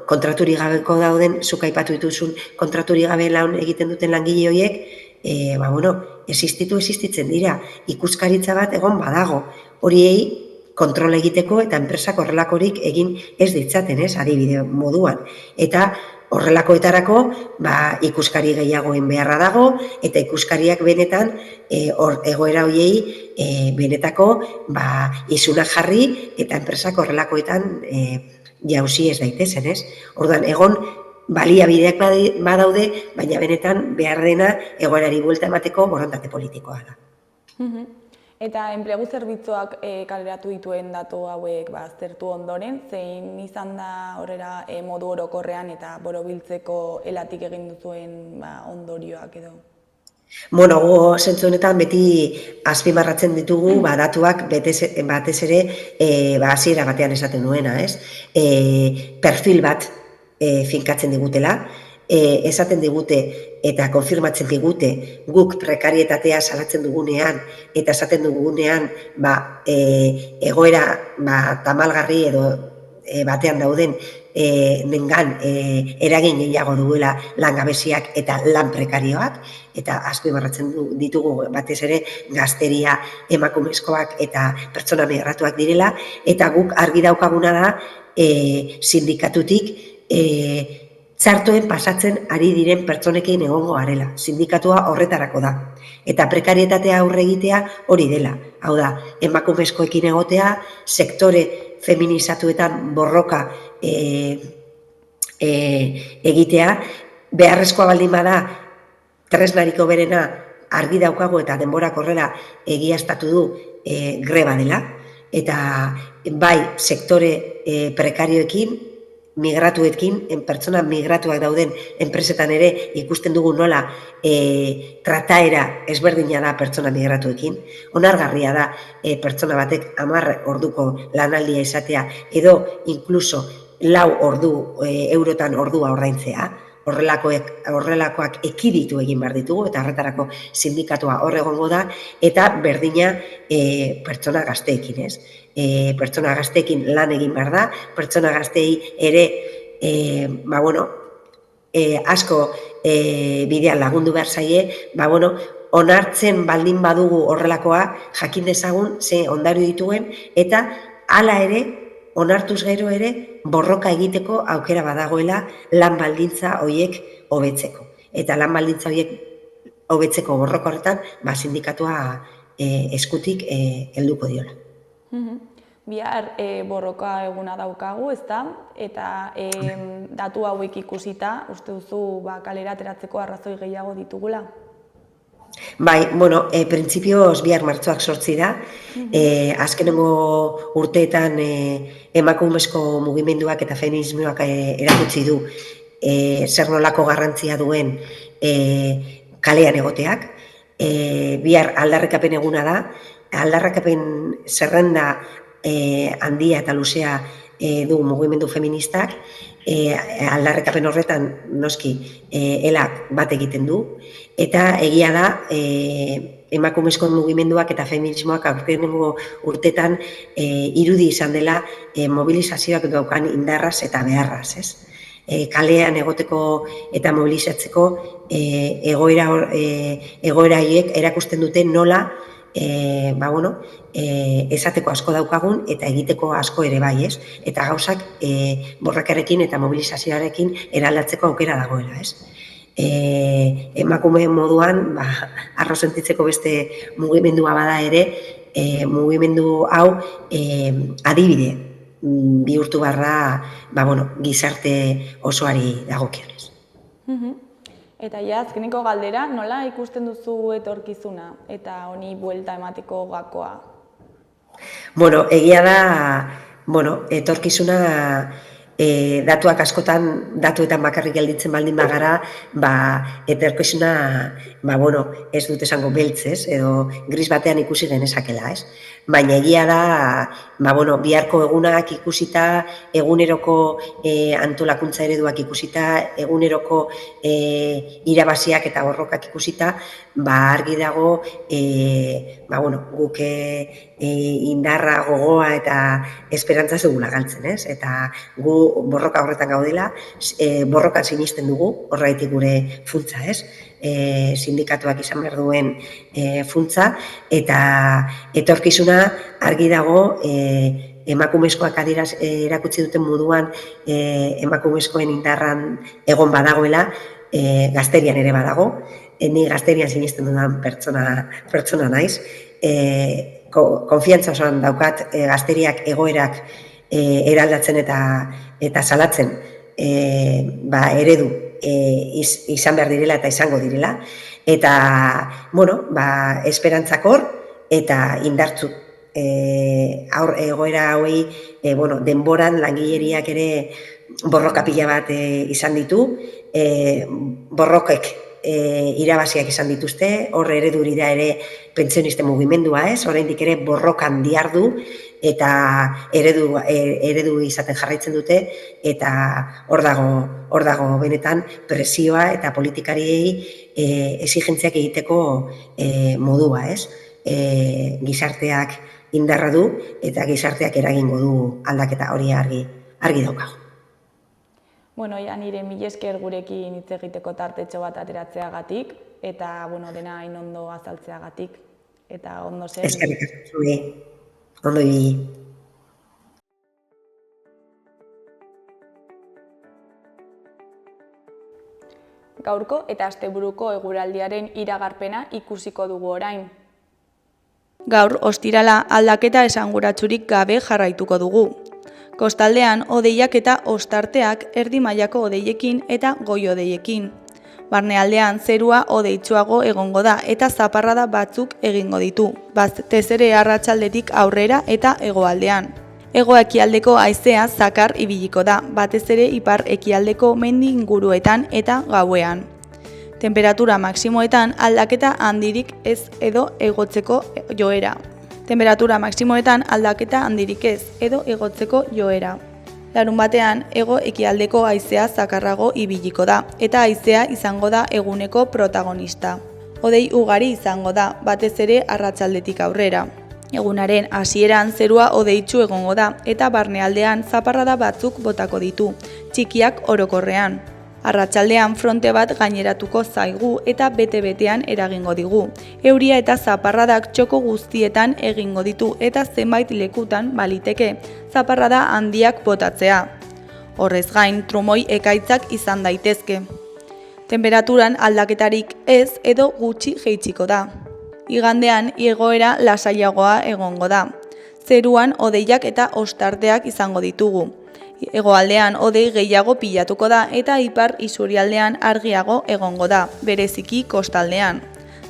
kontraturik gabeko dauden, zuk aipatu dituzun kontraturik gabe lan egiten duten langile horiek, existitzen dira, ikuskaritza bat egon badago, horiei kontrol egiteko eta enpresak horrelakorik egin ez ditzaten, ez, adibide moduan. Eta horrelakoetarako ikuskari gehiagoen beharra dago eta ikuskariak benetan egoera horiei benetako isunak jarri eta enpresak horrelakoetan jauzi ez daitezen, ez? Orduan, egon baliabideak badaude, baina benetan behar dena egoerari buelta emateko borondate politikoa da. Eta enplegu zerbitzuak kaleratu dituen datu hauek aztertu ondoren, zein izan da horrela modu orokorrean eta borobiltzeko elatik egin duzuen ondorioak edo? Gu zentzu honetan beti azpimarratzen ditugu datuak batez ere hasiera batean esaten nuena, ez? Perfil bat finkatzen digutela, esaten digute eta konfirmatzen digute guk prekarietatea salatzen dugunean eta esaten dugunean egoera tamalgarri edo batean dauden nengan eragin gehiago duela langabeziak eta lan prekarioak eta azpimarratzen ditugu batez ere gazteria, emakumezkoak eta pertsona migratuak direla eta guk argi daukaguna da sindikatutik txartoen pasatzen ari diren pertsonekin egongo garela. Sindikatua horretarako da. Eta prekarietatea aurre egitea hori dela. Hau da, emakumezkoekin egotea, sektore feminizatuetan borroka egitea, beharrezkoa baldin bada, tresnariko berena argi daukagu eta denborak horrela egiaztatu du greba dela. Eta bai sektore prekarioekin, migratuekin, pertsona migratuak dauden enpresetan ere ikusten dugu nola trataera ezberdina da pertsona migratuekin. Onargarria da pertsona batek 10 orduko lanaldia izatea edo inkluso 4 eurotan ordua ordaintzea. Horrelakoak ekiditu egin behar ditugu eta horretarako sindikatua hor egongo da eta berdina pertsona gazteekin, ez? Pertsona gazteekin lan egin behar da, pertsona gazteei ere asko bidean lagundu behar zaie, onartzen baldin badugu horrelakoa jakin dezagun ze ondario dituen eta hala ere onartuz gero ere borroka egiteko aukera badagoela lan baldintza horiek hobetzeko. Eta lan baldintza horiek hobetzeko borroka horretan, sindikatua eskutik helduko diola. Bihar borroka eguna daukagu, ezta? Eta datu hauek ikusita, uste duzu kalera ateratzeko arrazoi gehiago ditugula? Bai, printzipioz bihar martxoak 8 da. Azkenengo urteetan emakumezko mugimenduak eta feminismoak erakutsi du zer nolako garrantzia duen kalean egoteak. Bihar aldarrikapen eguna da, aldarrikapen zerrenda handia eta luzea du mugimendu feministak, aldarrikapen horretan noski elak bat egiten du, eta egia da emakumezko mugimenduak eta feminismoak aurtengo urtetan irudi izan dela mobilizazioak daukan indarraz eta beharraz, ez? Kalean egoteko eta mobilizatzeko egoera horiek erakusten dute nola esateko asko daukagun eta egiteko asko ere bai, ez? Eta gauzak borrakarekin eta mobilizazioarekin eraldatzeko aukera dagoela, ez? Emakume moduan, arro sentitzeko beste mugimendua bada ere, mugimendu hau adibide bihurtu barra gizarte osoari dagokionez. Eta azkeneko galdera, nola ikusten duzu etorkizuna eta honi buelta emateko gakoa? Egia da, etorkizuna datuak askotan, datuetan bakarrik gelditzen baldin bagara, etorkizuna, ez dut esango beltzez, edo gris batean ikusi genezakela, ez? Baina egia da, biharko egunak ikusita, eguneroko antolakuntza ereduak ikusita, eguneroko irabaziak eta borrokak ikusita, argi dago, guk indarra, gogoa eta esperantza zugula galtzen, ez? Eta gu borroka horretan gaudela, borrokan sinisten dugu, horregatik gure funtsa, ez? Sindikatuak izan behar duen funtsa, eta etorkizuna argi dago emakumezkoak erakutsi duten moduan emakumezkoen indarran egon badagoela, gazterian ere badago, ni gazterian sinisten dudan pertsona naiz, konfiantza osoan daukat gazteriak egoerak eraldatzen eta salatzen eredu izan behar direla eta izango direla, eta esperantzakor eta indartzu egoera hauei denboran langileriak ere borroka pila bat izan ditu, borrokek irabaziak izan dituzte, hor ereduri da ere pentsionisten mugimendua, ez? Oraindik ere borrokan dihardu eta eredu izaten jarraitzen dute, eta hor dago benetan presioa eta politikariei exigentziak egiteko modua, ez? Gizarteak indarra du eta gizarteak eragingo du aldaketa hori argi daukagu. Nire mila esker gurekin hitz egiteko tartetxo bat ateratzeagatik, eta dena hain ondo azaltzeagatik, eta ondo zen. Eskerrik asko zuri, ondo ibili. Gaurko eta asteburuko eguraldiaren iragarpena ikusiko dugu orain. Gaur, ostirala aldaketa esanguratsurik gabe jarraituko dugu. Kostaldean, hodeiak eta ostarteak erdi mailako hodeiekin eta goi-hodeiekin. Barnealdean, zerua hodeitsuago egongo da eta zaparrada batzuk egingo ditu, batez ere arratsaldetik aurrera eta hegoaldean. Hego-ekialdeko haizea zakar ibiliko da, batez ere ipar-ekialdeko mendi inguruetan eta gauean. Temperatura maksimoetan aldaketa handirik ez edo igotzeko joera. Larunbatean, hego-ekialdeko haizea zakarrago ibiliko da, eta haizea izango da eguneko protagonista. Hodei ugari izango da, batez ere arratsaldetik aurrera. Egunaren hasieran zerua hodeitsu egongo da, eta barnealdean zaparrada batzuk botako ditu, txikiak orokorrean. Arratsaldean fronte bat gaineratuko zaigu eta bete-betean eragingo digu. Euria eta zaparradak txoko guztietan egingo ditu eta zenbait lekutan baliteke zaparrada handiak botatzea. Horrez gain, trumoi ekaitzak izan daitezke. Tenperaturan aldaketarik ez edo gutxi jaitsiko da. Igandean igoera lasaiagoa egongo da. Zeruan hodeiak eta ostarteak izango ditugu. Hegoaldean hodei gehiago pilatuko da eta ipar isurialdean argiago egongo da, bereziki kostaldean.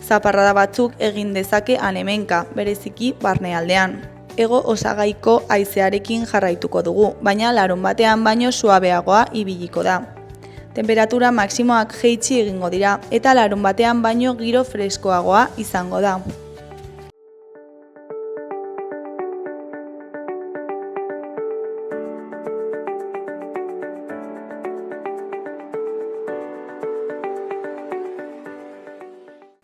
Zaparrada batzuk egin dezake han-hemenka, bereziki barnealdean. Hego osagaiko haizearekin jarraituko dugu, baina larunbatean baino suabeagoa ibiliko da. Tenperatura maksimoak jaitsi egingo dira eta larunbatean baino giro freskoagoa izango da.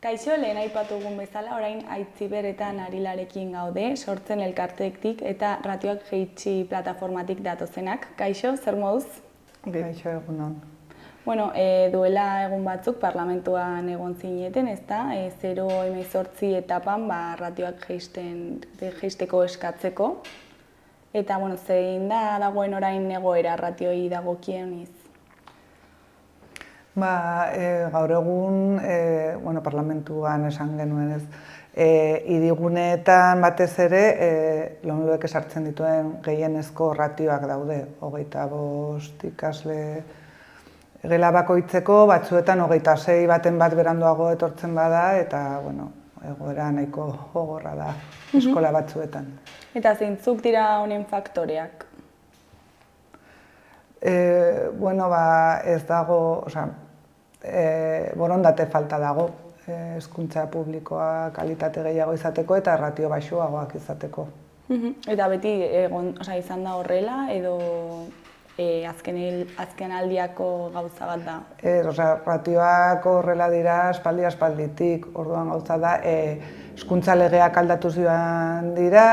Kaixo, lehen aipatu egun bezala, orain Aitziberretan Arilarekin gaude, sortzen elkarteektik eta ratioak jaitsi plataformatik datozenak. Kaixo, zer moduz? Kaixo, egunon. Bueno, duela egun batzuk parlamentuan egon zineten, ezta? 0-18 etapan ratioak jaisteko eskatzeko. Eta, bueno, zein da dagoen orain egoera ratioi dagokieniz? Gaur egun, parlamentuan esan genuen ez, hiriguneetan batez ere, lonluek esartzen dituen gehienezko ratioak daude. 25 ikasle gela bakoitzeko, batzuetan 26 baten bat beranduago etortzen bada, eta, egoera nahiko gogorra da eskola batzuetan. Eta zeintzuk dira honen faktoreak? Ez dago, borondate falta dago, hezkuntza publikoa kalitate gehiago izateko eta ratio baxuagoak izateko. Eta beti izan da horrela edo azken aldiako gauza bat da? Ratioak horrela dira aspalditik, orduan gauza da, hezkuntza legeak aldatuz joan dira,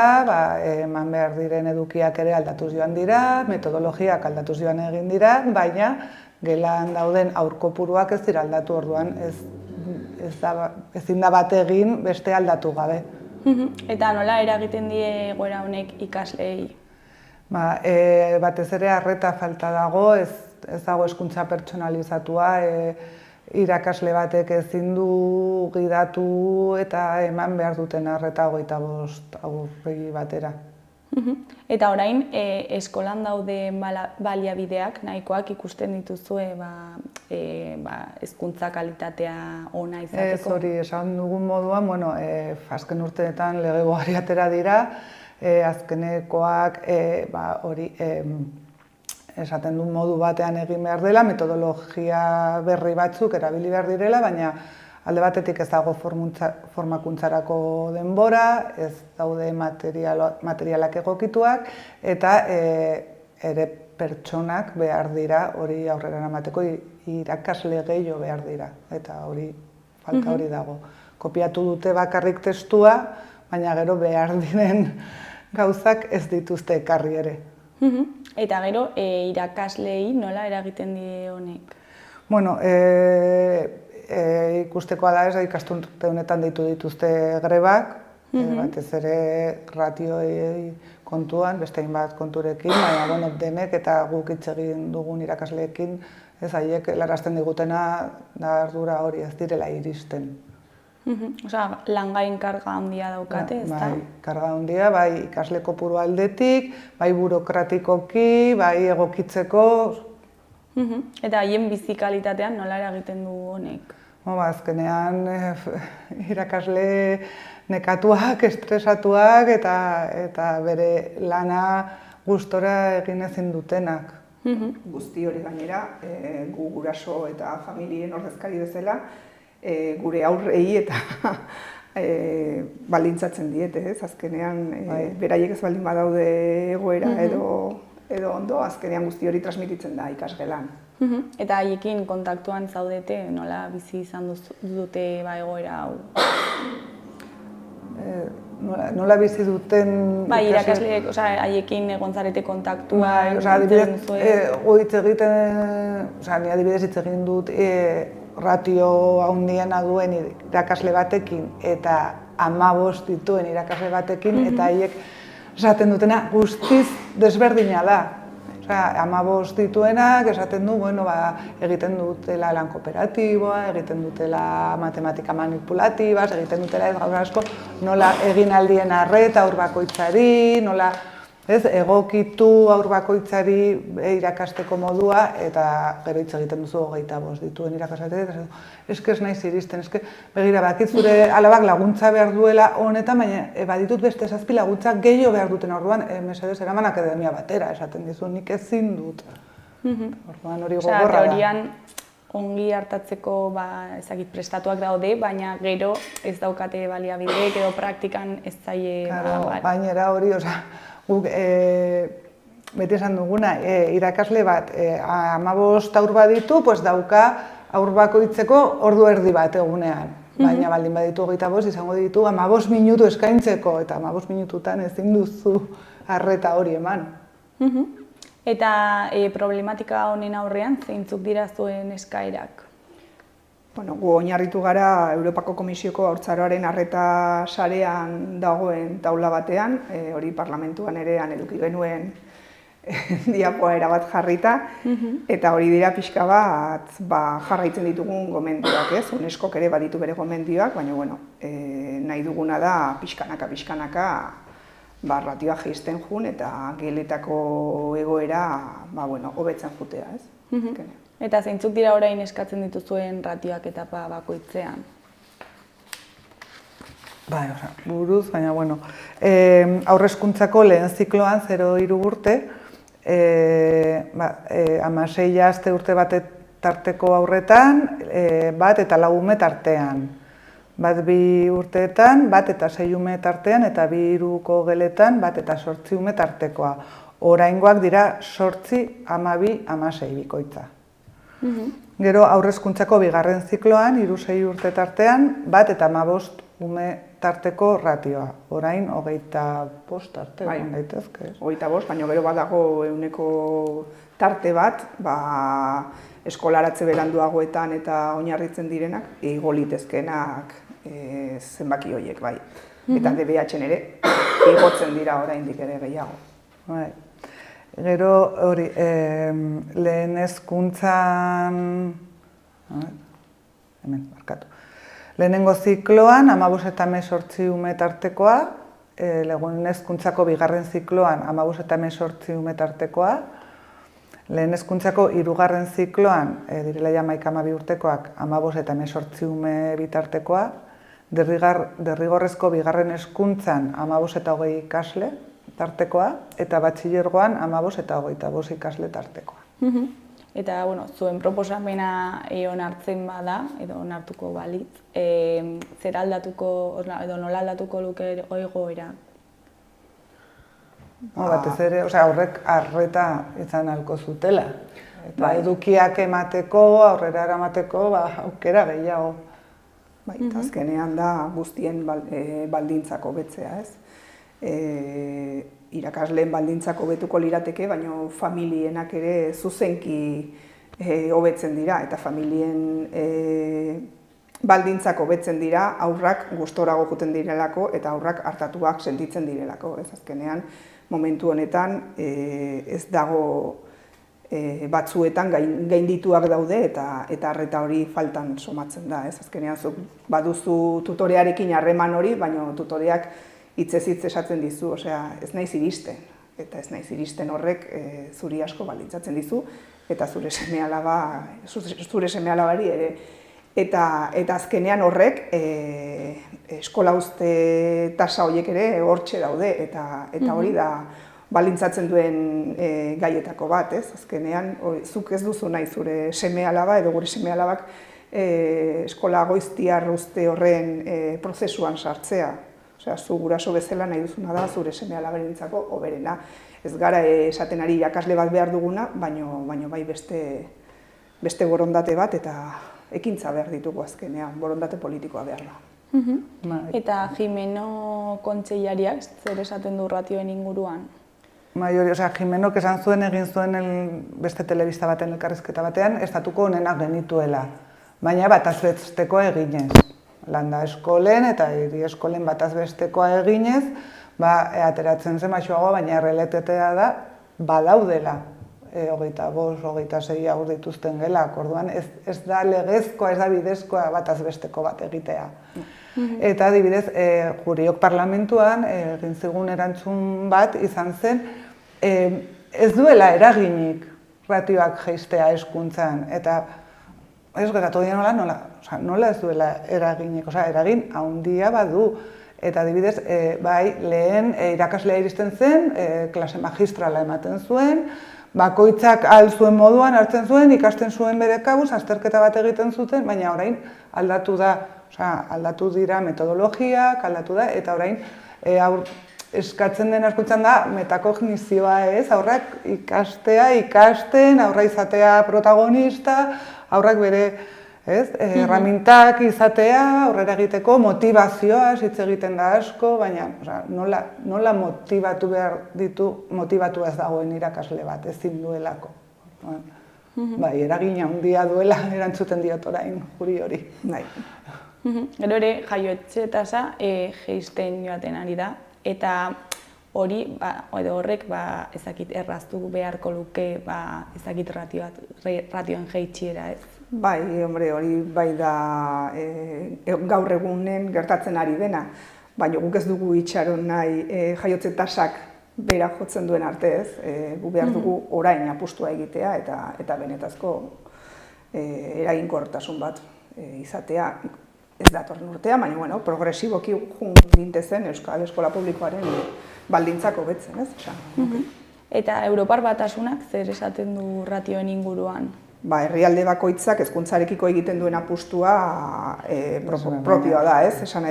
eman behar diren edukiak ere aldatuz joan dira, metodologiak aldatuz joan egin dira, baina gelan dauden haur kopuruak ez dira aldatu, orduan ezin da bat egin beste aldatu gabe. Eta nola eragiten die egoera honek ikasleei? Batez ere arreta falta dago, ez dago hezkuntza pertsonalizatua, irakasle batek ezin du gidatu eta eman behar duten arreta 25 aurregi batera. Eta orain, eskolan dauden baliabideak nahikoak ikusten dituzue hezkuntza kalitatea ona izateko? Ez hori, esan dugun moduan, azken urteetan legegoari atera dira, azkenekoak hori esaten duen modu batean egin behar dela, metodologia berri batzuk erabili behar direla, baina alde batetik ez dago formakuntzarako denbora, ez daude materialak egokituak, eta ere pertsonak behar dira hori aurrera eramateko, irakasle gehiago behar dira, eta hori falta hori dago. Kopiatu dute bakarrik testua, baina gero behar diren gauzak ez dituzte ekarri ere. Eta gero, irakasleei nola eragiten die honek? Ikustekoa da ez, ikasturte honetan deitu dituzte grebak, batez ere ratioi kontuan, beste hainbat konturekin, baina denek eta guk hitz egin dugun irakasleekin, ez haiek helarazten digutena da ardura hori ez direla iristen. Langain karga handia daukate, ez da? Bai, karga handia, bai ikasle kopuru aldetik, bai burokratikoki, bai egokitzeko. Eta haien bizi kalitatean nola eragiten du honek? Azkenean irakasle nekatuak, estresatuak eta bere lana gustora egin ezin dutenak. Guzti hori gainera, gu guraso eta familien ordezkari bezala, gure aurrei eta baldintzatzen diete, ez? Azkenean, beraiek ez baldin badaude egoera edo ondo, azkenean guzti hori transmititzen da ikasgelan. Eta haiekin kontaktuan zaudete, nola bizi izan dute egoera hau? nola bizi duten... Bai, irakasleek, haiekin egon zarete kontaktua. Adibidez, hitz egiten, ni adibidez hitz egin dut ratio handiena duen irakasle batekin eta 15 dituen irakasle batekin, eta haiek esaten dutena guztiz desberdina da. 15 dituenak esaten du, egiten dutela lan kooperatiboa, egiten dutela matematika manipulatibaz, egiten dutela ez gaur asko, nola egin aldien arreta haur bakoitzari, nola egokitu haur bakoitzari irakasteko modua, eta gero hitz egiten duzu 25 dituen irakasleak, eta eske ez naiz iristen, begira, bakit zure alabak laguntza behar duela honetan, baina baditut beste 7 laguntza gehiago behar duten orduan, mesedez eraman akademia batera, esaten dizu, nik ezin dut. Orduan hori gogorra da. Teorian ongi hartatzeko ezakit prestatuak daude, baina gero ez daukate baliabideek edo praktikan ez zaie... Bainera hori, guk beti esan duguna, irakasle bat 15 haur baditu, dauka haur bakoitzeko ordu erdi bat egunean. Baina baldin baditu 25, izango ditu 15 minutu eskaintzeko, eta 15 minututan ezin duzu arreta hori eman. Eta problematika honen aurrean, zeintzuk dira zuen eskaerak? Gu oinarritu gara Europako Komisioko haurtzaroaren arreta sarean dagoen taula batean, hori parlamentuan ere eduki genuen diapoa erabat jarrita, eta hori dira pixka bat jarraitzen ditugun gomendioak, ez? UNESCOk ere baditu bere gomendioak, baina nahi duguna da pixkanaka ratioa jaisten jun eta geletako egoera hobetzen jutea, ez? Eta zeintzuk dira orain eskatzen dituzuen ratioak etapa bakoitzean? Buruz, baina, haur hezkuntzako lehen zikloan 0-3 urte, 16 aste urte bat tarteko aurretan, 1 eta 4 ume tartean. 1-2 urteetan, 1 eta 6 ume tartean, eta 2-3 geletan, 1 eta 8 ume tartekoa. Oraingoak dira 8, 12, 16 bikoitza. Gero haur hezkuntzako bigarren zikloan, 3-6 urte tartean, 1 eta 15 ume tarteko ratioa. Orain, 25 tarte, gaitezke. 25, baina gero badago eguneko tarte bat, eskolaratze beranduagoetan eta oinarritzen direnak, igo litezkenak zenbaki horiek, bai. Eta DBH-en ere, igotzen dira oraindik ere gehiago. Gero hori, lehen hezkuntzan, lehenengo zikloan 15 eta 18 ume tartekoa, lehen hezkuntzako bigarren zikloan 15 eta 18 ume tartekoa, lehen hezkuntzako hirugarren zikloan, direla ja 11-12 urtekoak 15 eta 18 ume bitartekoa, derrigorrezko bigarren hezkuntzan 15 eta 20 ikasle tartekoa, eta batxilergoan 15 eta 25 ikasle tartekoa. Eta, zuen proposamena onartzen bada, edo onartuko balitz, zer aldatuko, edo nola aldatuko luke egoera? Batez ere, horrek arreta izan ahalko zutela. Eta edukiak emateko, aurrera eramateko, aukera gehiago. Eta azkenean da guztien baldintzako betzea, ez? Irakasleen baldintzako betuko lirateke, baina familienak ere zuzenki hobetzen dira, eta familien baldintzako betzen dira, aurrak gustorago juten direlako, eta aurrak hartatuak sentitzen direlako. Azkenean, momentu honetan ez dago batzuetan gaindituak daude, eta arreta hori faltan somatzen da. Azkenean, baduzu tutorearekin harreman hori, baina tutoreak hitzez hitz esatzen dizu, ez naiz iristen. Eta ez naiz iristen horrek zuri asko baldintzatzen dizu, eta zure seme-alabari ere. Eta azkenean horrek eskola uzte tasa horiek ere hortxe daude, eta hori da baldintzatzen duen gaietako bat, ez? Azkenean, zuk ez duzu nahi zure seme-alaba edo gure seme-alabak eskola goiztiar uzte horren prozesuan sartzea. Zu guraso bezala nahi duzuna da zure seme-alabarentzako hoberena. Ez gara esaten ari irakasle bat behar duguna, baina bai beste borondate bat eta ekintza behar ditugu azkenean, borondate politikoa behar da. Eta Jimeno kontseilariak zer esaten du ratioen inguruan? Jimenok esan zuen egin zuen beste telebista baten elkarrizketa batean, estatuko onenak genituela, baina bataz bestekoa eginez. Landa eskolen eta hiri eskolen bataz bestekoa eginez, ateratzen zen maxuagoa, baina errealitatea da badaudela. 25, 26 haur dituzten gelak, orduan ez da legezkoa, ez da bidezkoa bataz besteko bat egitea. Eta adibidez, juriok parlamentuan egin zigun erantzun bat izan zen, ez duela eraginik ratioak jeistea hezkuntzan, eta ez geratu dira nola ez duela eraginik, eragin handia badu. Eta adibidez, lehen irakaslea iristen zen, klase magistrala ematen zuen, bakoitzak zuen moduan hartzen zuen, ikasten zuen bere kabuz, azterketa bat egiten zuten, baina orain aldatu da, aldatu dira metodologiak, aldatu da, eta orain eskatzen den hezkuntzan da metakognizioa, aurrak ikasten, aurra izatea protagonista, aurrak bere erramintak izatea, aurrera egiteko, motivazioa, hitz egiten da asko, baina nola motivatu behar ditu, motivatu ez dagoen irakasle bat, ezin duelako. Eragina handia duela erantzuten diot orain juri hori. Gero ere, jaiotze tasa jeisten joaten ari da, eta hori, horrek ezakit erraztu beharko luke ezakit ratioen jeitxiera ez. Bai, hori bai da gaur egunen gertatzen ari dena, baina guk ez dugu itxaron nahi jaiotze tasak bera jotzen duen arte ez, gu behar dugu orain apustua egitea eta benetazko eraginkortasun bat izatea, ez datorren urtea, baina progresiboki jun gintezen Euskal Eskola Publikoaren baldintzak hobetzen, ez? Eta Europar Batasunak zer esaten du ratioen inguruan? Herrialde bakoitzak hezkuntzarekiko egiten duen apustua propioa da, ez? Esan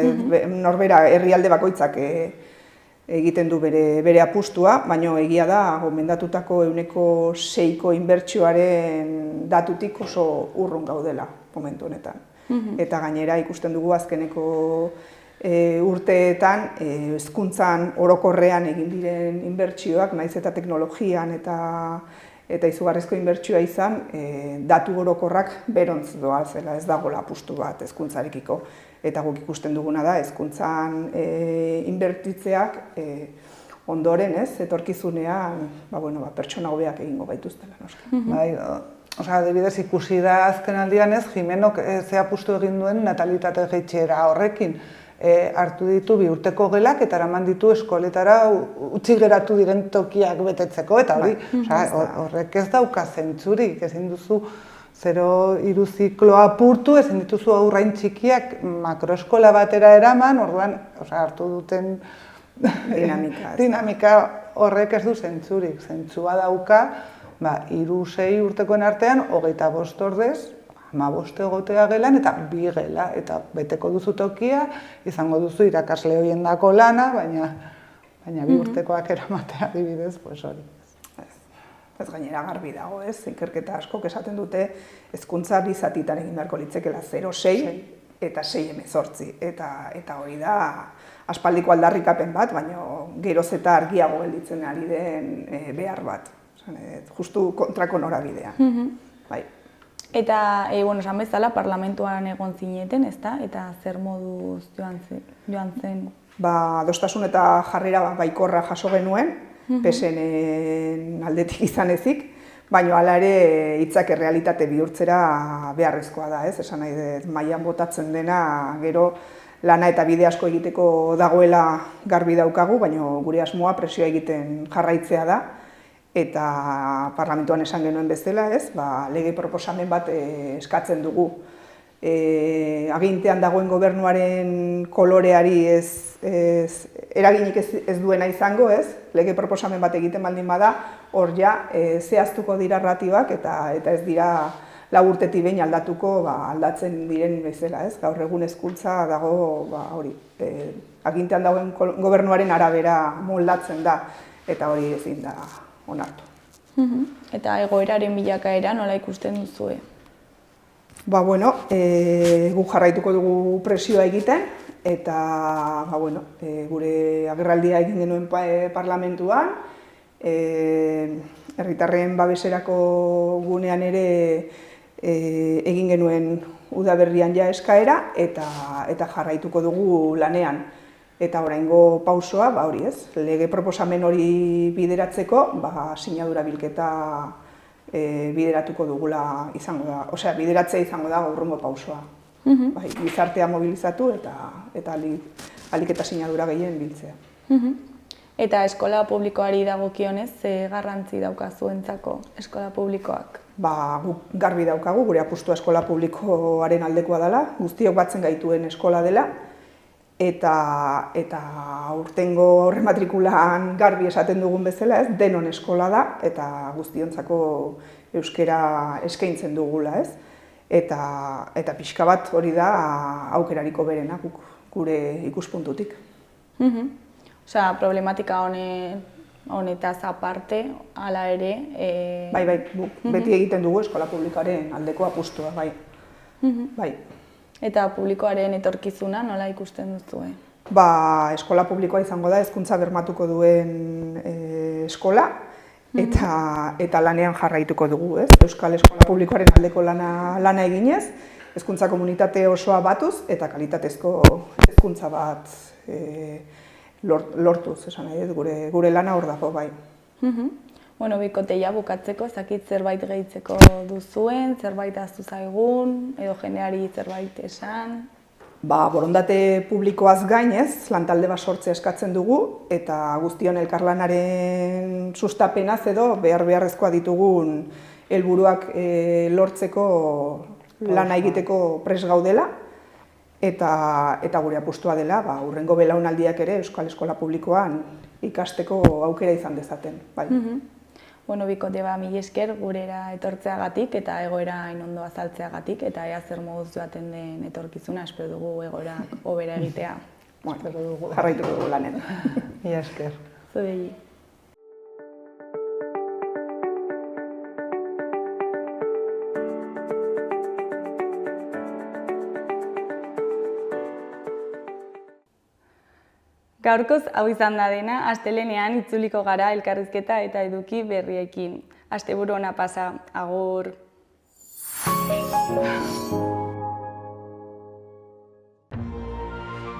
norbera herrialde bakoitzak egiten du bere apustua, baina egia da gomendatutako 6% inbertsioaren datutik oso urrun gaudela momentu honetan. Eta gainera ikusten dugu azkeneko urteetan hezkuntzan orokorrean egin diren inbertsioak, naiz eta teknologian eta izugarrizko inbertsioa izan, datu orokorrak berontz doazela, ez dagoela apustu bat hezkuntzarekiko. Eta guk ikusten duguna da, hezkuntzan inbertitzeak ondoren, etorkizunean pertsona hobeak egingo baituztela. Adibidez, ikusi da azken aldian ez, Jimenok ze apustu egin duen natalitate jeitxiera horrekin. Hartu ditu 2 urteko gelak eta eraman ditu eskoletara utzi geratu diren tokiak betetzeko, eta horrek ez dauka zentzurik, ezin duzu 0-3 zikloa apurtu, ezin dituzu haurrain txikiak makroeskola batera eraman, orduan hartu duten dinamika horrek ez du zentzurik, zentzua dauka 3-6 urtekoen artean 25 ordez, 15 egotea gelan eta 2 gela, eta beteko duzu tokia, izango duzu irakasle horiendako lana, baina 2 urtekoak eramatea adibidez, hori. Ez gainera garbi dago, ez? Ikerketa askok esaten dute hezkuntza 2 zatitan egin beharko litzekeela 0-6 eta 6-18, eta hori da aspaldiko aldarrikapen bat, baina geroz eta argiago gelditzen ari den behar bat. Justu kontrako norabidea. Eta, esan bezala, parlamentuan egon zineten, ezta? Eta zer moduz joan zen? Adostasun eta jarrera baikorra jaso genuen, PSN aldetik izan ezik, baina hala ere hitzak errealitate bihurtzera beharrezkoa da, ez? Esan nahi dut, mailan botatzen dena, gero lana eta bide asko egiteko dagoela garbi daukagu, baina gure asmoa presioa egiten jarraitzea da, eta parlamentuan esan genuen bezala, ez? Lege proposamen bat eskatzen dugu. Agintean dagoen gobernuaren koloreari eraginik ez duena izango, ez? Lege proposamen bat egiten baldin bada, hor zehaztuko dira ratioak eta ez dira 4 urtetik behin aldatuko aldatzen diren bezala, ez? Gaur egun hezkuntza dago hori, agintean dagoen gobernuaren arabera moldatzen da, eta hori ezin da onartu. Eta egoeraren bilakaera nola ikusten duzue? Gu jarraituko dugu presioa egiten, eta gure agerraldia egin genuen parlamentuan, herritarren babeserako gunean ere egin genuen udaberrian ja eskaera eta jarraituko dugu lanean. Eta oraingo pausoa, hori ez, lege proposamen hori bideratzeko, sinadura bilketa bideratuko dugula izango da, osea, bideratzea izango da gaurrengo pausoa. Gizartea mobilizatu eta alik eta sinadura gehien biltzea. Eta eskola publikoari dagokionez, ze garrantzi dauka zuentzako eskola publikoak? Guk garbi daukagu, gure apustua eskola publikoaren aldekoa dela, guztiok batzen gaituen eskola dela, eta urtengo aurrematrikulan garbi esaten dugun bezala, ez, denon eskola da, eta guztiontzako euskara eskaintzen dugula, ez? Eta pixka bat hori da aukerariko berena gure ikuspuntutik. Osea, problematika honetaz aparte, hala ere... Bai, beti egiten dugu eskola publikoaren aldeko apustua, bai. Eta publikoaren etorkizuna nola ikusten duzue? Eskola publikoa izango da hezkuntza bermatuko duen eskola, eta lanean jarraituko dugu, ez? Euskal eskola publikoaren aldeko lana eginez, hezkuntza komunitate osoa batuz eta kalitatezko hezkuntza bat lortuz, esan nahi dut, gure lana hor dago, bai. Bikoteia bukatzeko, zakit zerbait gehitzeko duzuen, zerbait ahaztu zaigun, edo jendeari zerbait esan? Borondate publikoaz gainez, lantalde bat sortzea eskatzen dugu, eta guztion elkarlanaren sustapenaz edo beharrezkoa ditugun helburuak lortzeko lana egiteko prest gaudela, eta gure apustua dela, hurrengo belaunaldiak ere Euskal Eskola Publikoan ikasteko aukera izan dezaten. Bikote mila esker gurera etortzeagatik eta egoera hain ondo azaltzeagatik, eta ea zer moduz joaten den etorkizuna, espero dugu egoerak hobera egitea. Jarraituko dugu lanen. Mila esker. Zuei. Gaurkoz hau izan da dena, astelehenean itzuliko gara elkarrizketa eta eduki berriekin. Asteburu ona pasa, agur!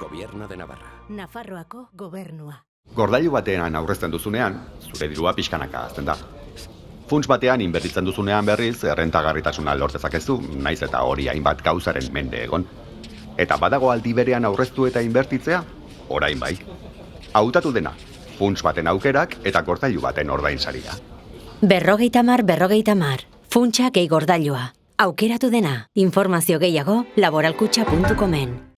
Gobierno de Navarra. Nafarroako gobernua. Gordailu batean aurrezten duzunean, zure dirua pixkanaka hazten da. Funts batean inbertitzen duzunean berriz, errentagarritasuna lortezakezu, naiz eta hori hainbat gauzaren mende egon. Eta badago aldi berean aurreztu eta inbertitzea, orain bai. Hautatu dena, funts baten aukerak eta gordailu baten ordainsaria. 50-50, funtsa gehi gordailua. Aukeratu dena, informazio gehiago laboralkutxa.comen.